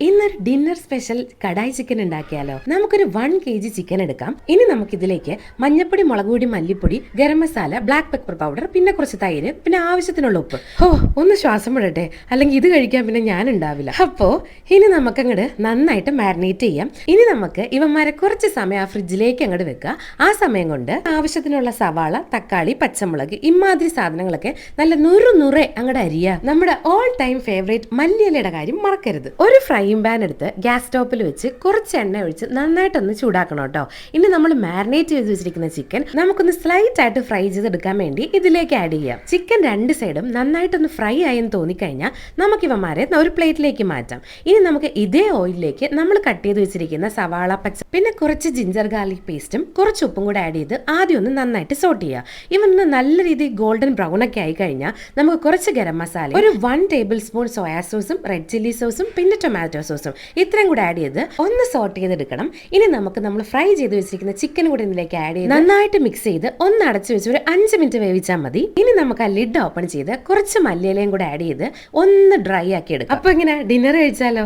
ഇന്നൊരു dinner special kadai chicken ഉണ്ടാക്കിയാലോ? നമുക്കൊരു 1 kg ചിക്കൻ എടുക്കാം. ഇനി നമുക്കിതിലേക്ക് മഞ്ഞപ്പൊടി, മുളകുപൊടി, മല്ലിപ്പൊടി, garam masala, black pepper powder, പിന്നെ കുറച്ച് തൈര്, പിന്നെ ആവശ്യത്തിനുള്ള ഉപ്പ്. ഒന്ന് ശ്വാസം വിടട്ടെ, അല്ലെങ്കിൽ ഇത് കഴിക്കാൻ പിന്നെ ഞാൻ ഉണ്ടാവില്ല. അപ്പോ ഇനി നമുക്ക് അങ്ങോട്ട് നന്നായിട്ട് മാരിനേറ്റ് ചെയ്യാം. ഇനി നമുക്ക് ഇവന്മാരെ കുറച്ച് സമയം ആ ഫ്രിഡ്ജിലേക്ക് അങ്ങോട്ട് വെക്കുക. ആ സമയം കൊണ്ട് ആവശ്യത്തിനുള്ള സവാള, തക്കാളി, പച്ചമുളക്, ഇമാതിരി സാധനങ്ങളൊക്കെ നല്ല നുറുനുറെ അങ്ങോട്ട് അരിയുക. നമ്മുടെ ഓൾ ടൈം ഫേവറേറ്റ് മല്ലിയിലയുടെ കാര്യം മറക്കരുത്. ഒരു ഫ്രൈ പാൻ എടുത്ത് ഗ്യാസ് സ്റ്റോപ്പിൽ വെച്ച് കുറച്ച് എണ്ണ ഒഴിച്ച് നന്നായിട്ടൊന്ന് ചൂടാക്കണം കേട്ടോ. ഇനി നമ്മൾ മാരിനേറ്റ് ചെയ്ത് വെച്ചിരിക്കുന്ന ചിക്കൻ നമുക്കൊന്ന് സ്ലൈറ്റ് ആയിട്ട് ഫ്രൈ ചെയ്തെടുക്കാൻ വേണ്ടി ഇതിലേക്ക് ആഡ് ചെയ്യാം. ചിക്കൻ രണ്ട് സൈഡും നന്നായിട്ടൊന്ന് ഫ്രൈ ആയെന്ന് തോന്നിക്കഴിഞ്ഞാൽ നമുക്ക് ഇവന്മാരെ ഒരു പ്ലേറ്റിലേക്ക് മാറ്റാം. ഇനി നമുക്ക് ഇതേ ഓയിലിലേക്ക് നമ്മൾ കട്ട് ചെയ്ത് വെച്ചിരിക്കുന്ന സവാള, പച്ച, പിന്നെ കുറച്ച് ജിഞ്ചർ ഗാർലിക് പേസ്റ്റും കുറച്ച് ഉപ്പും കൂടെ ആഡ് ചെയ്ത് ആദ്യം ഒന്ന് നന്നായിട്ട് സോട്ട് ചെയ്യുക. ഇവന്ന് നല്ല രീതിയിൽ ഗോൾഡൻ ബ്രൗൺ ഒക്കെ ആയി കഴിഞ്ഞാൽ നമുക്ക് കുറച്ച് ഗരം മസാല, ഒരു 1 ടേബിൾ സ്പൂൺ സോയാ സോസും റെഡ് ചില്ലി സോസും പിന്നെ ടൊമാറ്റോ സോസും ഇത്രയും കൂടെ ആഡ് ചെയ്ത് ഒന്ന് സോട്ട് ചെയ്തെടുക്കണം. ഇനി നമുക്ക് നമ്മൾ ഫ്രൈ ചെയ്ത് വെച്ചിരിക്കുന്ന ചിക്കൻ കൂടെ ഇതിലേക്ക് ആഡ് ചെയ്ത് നന്നായിട്ട് മിക്സ് ചെയ്ത് ഒന്ന് അടച്ചു വെച്ച് ഒരു 5 മിനിറ്റ് വേവിച്ചാൽ മതി. ഇനി നമുക്ക് ആ ലിഡ് ഓപ്പൺ ചെയ്ത് കുറച്ച് മല്ലിയിലയും കൂടെ ആഡ് ചെയ്ത് ഒന്ന് ഡ്രൈ ആക്കി എടുക്കാം. അപ്പൊ ഇങ്ങനെ ഡിന്നർ കഴിച്ചാലോ?